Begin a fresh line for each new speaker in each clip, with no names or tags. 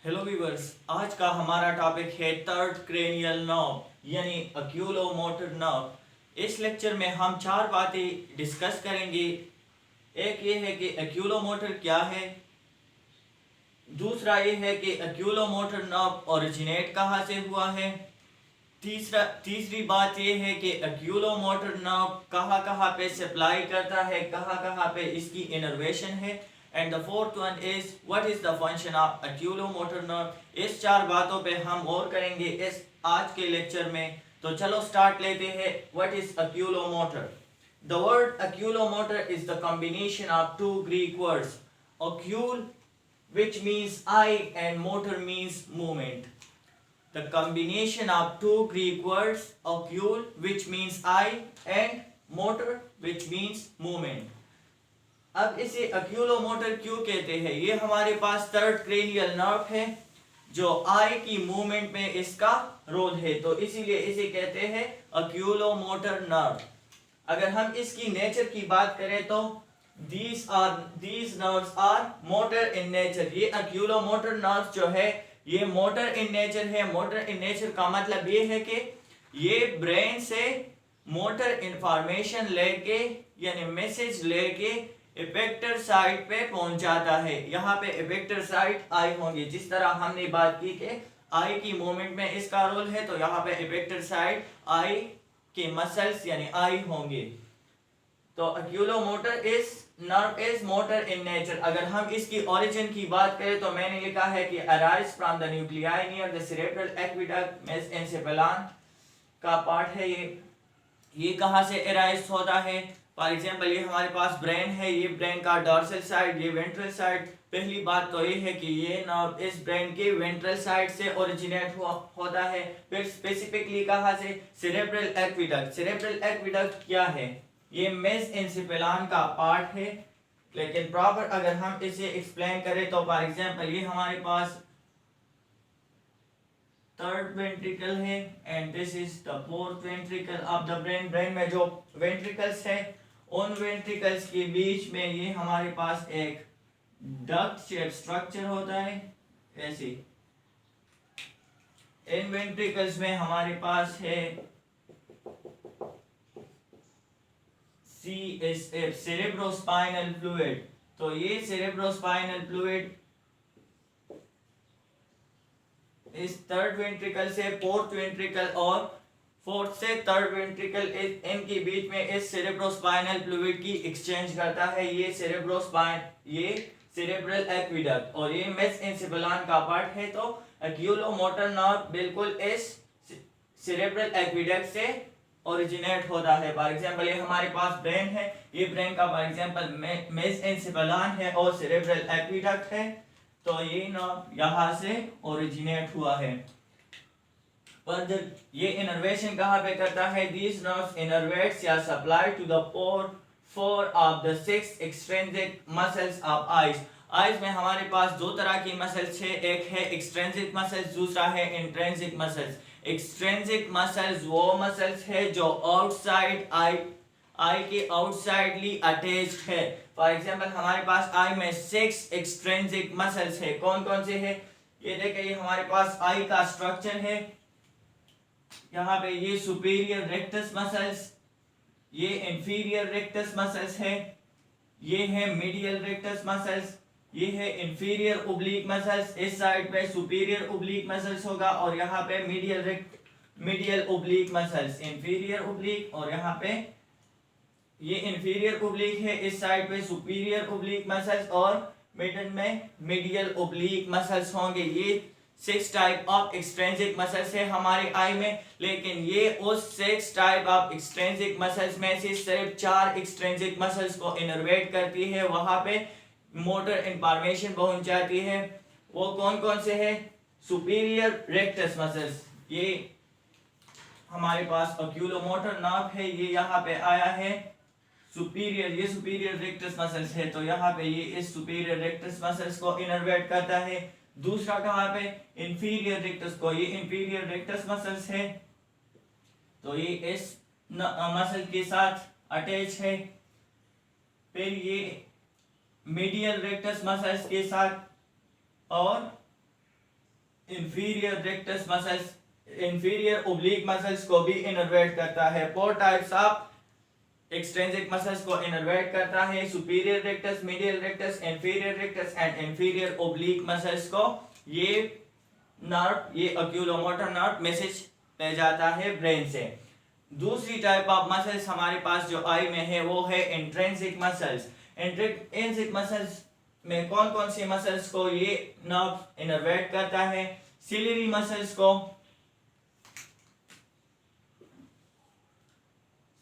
Hello viewers, आज का हमारा टॉपिक है थर्ड क्रेनियल नर्व यानी अक्यूलोमोटर नर्व। इस लेक्चर में हम चार बातें डिस्कस करेंगे। एक ये है कि अक्यूलोमोटर क्या है, दूसरा ये है कि अक्यूलोमोटर नर्व ओरिजिनेट कहाँ से हुआ है, तीसरी बात यह है कि अक्यूलोमोटर नर्व कहाँ कहाँ पे सप्लाई करता है, कहाँ कहाँ पे इसकी इनर्वेशन है। And the fourth one is what is the function of oculomotor nerve. इस चार बातों पे हम और करेंगे इस आज के लेक्चर में। तो चलो स्टार्ट लेते हैं। What is oculomotor? The word oculomotor is the combination of two Greek words, ocule which means eye and motor means movement. The combination of two Greek words, ocule which means eye and motor which means movement. अब इसे अक्यूलोमोटर क्यों कहते हैं? ये हमारे पास third cranial nerve है जो आई की मूवमेंट में इसका रोल है, तो इसीलिए इसे कहते हैं अक्यूलोमोटर नर्व। अगर हम इसकी नेचर की बात करें तो these nerves are motor in nature। ये अक्यूलोमोटर नर्व जो है ये मोटर इन नेचर है। मोटर इन नेचर का मतलब ये है कि ये ब्रेन से मोटर इंफॉर्मेशन लेके यानी मैसेज लेके इफेक्टर साइट पे पहुंच जाता है। यहाँ पे इफेक्टर साइट आई होंगी, जिस तरह हमने बात की कि आई की मूवमेंट में इसका रोल है, तो यहाँ पे इफेक्टर साइट आई के मसल्स यानी आई होंगे। तो oculomotor is nerve is motor in nature. अगर हम इसकी ओरिजिन की बात करें तो मैंने लिखा है कि arise from the nuclei near the cerebral aqueduct mesencephalon का पार्ट है। ये कहाँ से अराइज होता है? फॉर एग्जांपल ये हमारे पास ब्रेन है, ये ब्रेन का डॉर्सल साइड, ये वेंट्रल साइड। पहली बात तो ये है कि ये नर्व इस ब्रेन के वेंट्रल साइड से ओरिजिनेट होता है। फिर स्पेसिफिकली कहाँ से? Cerebral aqueduct. सेरेब्रल एक्विडक्ट क्या है? ये मेसेंसेफेलॉन का पार्ट है। लेकिन प्रॉपर अगर हम इसे एक्सप्लेन करें तो फॉर एग्जांपल ये हमारे पास थर्ड वेंट्रिकल है and this is the fourth ventricle of the brain. Brain में जो वेंट्रिकल्स है उन वेंट्रिकल्स के बीच में ये हमारे पास एक डक्ट शेप स्ट्रक्चर होता है ऐसे। इन वेंट्रिकल्स में हमारे पास है CSF सेरेब्रोस्पाइनल फ्लूइड। तो ये सेरेब्रोस्पाइनल फ्लूइड इस थर्ड वेंट्रिकल से फोर्थ वेंट्रिकल और फोर्थ से थर्ड वेंट्रिकल इनके बीच में इस सेरेब्रोस्पाइनल फ्लूइड की एक्सचेंज करता है। ये सेरेब्रल एक्विडक्ट और ये मेसेंसेफेलॉन का पार्ट है। तो अक्यूलोमोटर नर्व बिल्कुल इस सेरेब्रल एक्विडक्ट से ओरिजिनेट होता है। फॉर एग्जांपल ये हमारे पास ब्रेन है, ये ब्रेन का फॉर एग्जांपल मेसेंसेफेलॉन है और सेरेब्रल एक्विडक्ट है। तो ये नर्व यहाँ से ओरिजिनेट हुआ है। पर ये इनर्वेशन कहाँ पे करता है? दीज नर्व्स इनर्वेट्स या supply to the four of the six extrinsic muscles of eyes. Eyes में हमारे पास दो तरह की मसल्स है, एक है एक्सट्रिंसिक मसल्स, दूसरा है इंट्रिंसिक मसल्स। एक्सट्रिंसिक मसल्स वो मसल्स है जो आउटसाइड आई के आउटसाइडली अटैच्ड है। फॉर एग्जांपल हमारे पास आई में 6 एक्सट्रिंसिक मसल्स है। कौन कौन से है? ये देखिए, ये हमारे पास आई का स्ट्रक्चर है। यहाँ पे ये सुपीरियर रेक्टस मसल्स, ये इंफीरियर रेक्टस मसल्स है, ये है मीडियल रेक्टस मसल्स, ये है इंफीरियर ओब्लिक मसल्स। इस साइड पे सुपीरियर ओब्लिक मसल्स होगा और यहाँ पे medial oblique muscles, inferior oblique, और यहाँ पे ये इंफीरियर ओब्लिक है, इस साइड पे सुपीरियर ओब्लिक मसल्स और मिडल में मीडियल ओब्लिक मसल्स होंगे। ये 6 टाइप ऑफ एक्सट्रिंसिक मसल्स है हमारे आई में। लेकिन ये उस 6 टाइप ऑफ एक्सट्रिंसिक मसल्स में से सिर्फ 4 एक्सट्रिंसिक मसल्स को इनर्वेट करती है, वहां पे मोटर इंफॉर्मेशन पहुंच जाती है। वो कौन कौन से है? सुपीरियर रेक्टस मसल्स, ये हमारे पास अक्यूलोमोटर नर्व है, ये यहाँ पे आया है सुपीरियर, ये सुपीरियर रेक्टस मसल्स है। तो यहाँ पे ये इस सुपीरियर रेक्टस मसल्स को इनर्वेट करता है। दूसरा कहाँ पे? इंफीरियर रेक्टस को, ये इंफीरियर रेक्टस मसल्स है, तो ये इस मसल के साथ अटैच है। फिर ये मीडियल रेक्टस मसल्स के साथ और inferior rectus muscles, inferior oblique muscles को भी इनर्वेट करता है। 4 टाइप्स ऑफ एक्सट्रिंसिक मसल्स को इनर्वेट करता है, superior rectus, medial rectus, inferior rectus and inferior oblique muscles को ये नर्व, ये ऑक्यूलोमोटर नर्व मैसेज ले जाता है ब्रेन से। दूसरी टाइप ऑफ मसल्स हमारे पास जो आई में है वो है इंट्रिंसिक मसल्स। इंट्रिंसिक मसल्स में कौन कौन सी मसल्स को ये नर्व इनर्वेट करता है? सिलियरी मसल्स को,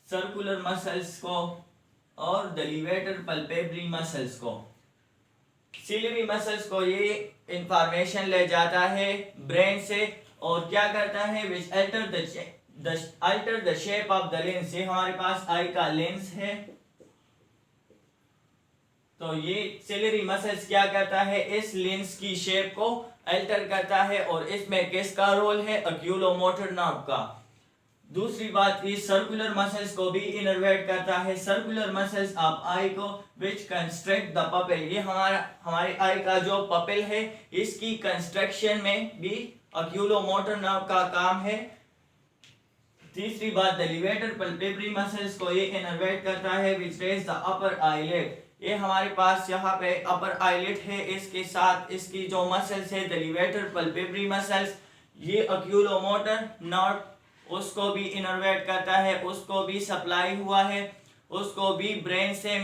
सर्कुलर मसल्स को और द लीवेटर पल्पेब्री मसल्स को। सिलियरी मसल्स को ये इंफॉर्मेशन ले जाता है ब्रेन से और क्या करता है, which alter the shape of the lens. ये हमारे पास आई का लेंस है, तो ये सिलियरी मसल्स क्या करता है, इस लेंस की शेप को अल्टर करता है और इसमें किसका रोल है, ऑक्यूलोमोटर नर्व का। दूसरी बात, ये सर्कुलर मसल्स को भी इनर्वेट करता है। सर्कुलर मसल्स ऑफ आई को विच कंस्ट्रक्ट द पपिल, ये हमारे आई का जो पपिल है इसकी कंस्ट्रक्शन में भी ऑक्यूलोमोटर नर्व का काम है। तीसरी बात, द लीवेटर पल्पेब्री मसल्स को ये इनर्वेट करता है विच रेज द अपर आईलिड। ये हमारे पास यहाँ पे अपर आईलिड है, इसके साथ इसकी जो मसल्स है द लीवेटर पल्पेब्री मसल्स, ये ऑक्यूलोमोटर नर्व उसको भी इनर्वेट करता है, उसको भी सप्लाई हुआ है, उसको भी ब्रेन से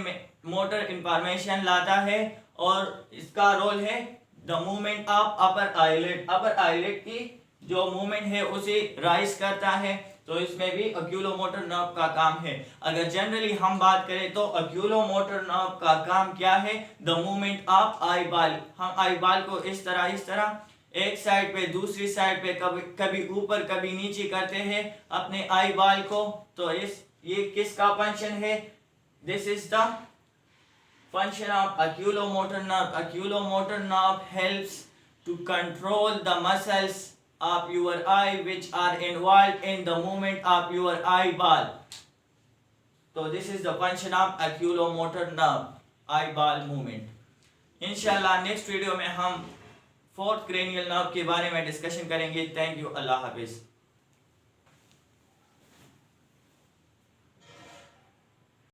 मोटर इंफॉर्मेशन लाता है और इसका रोल है the movement of upper eyelid. Upper eyelid की जो मूवमेंट है उसे राइज करता है, तो इसमें भी ऑक्यूलोमोटर नर्व का काम है। अगर जनरली हम बात करें तो ऑक्यूलोमोटर नर्व का काम क्या है, the movement of eye ball. हम आई बॉल को इस तरह एक साइड पे दूसरी साइड पे कभी ऊपर कभी नीचे करते हैं अपने आई बॉल को, तो ये किसका फंक्शन है, this is the function of oculomotor nerve. Oculomotor nerve helps to control the muscles of your eye which are involved in the movement of your eyeball. So this is the function of oculomotor nerve, eyeball movement. इंशाल्लाह next video में हम fourth cranial nerve के बारे में discussion करेंगे। Thank you, Allah Hafiz.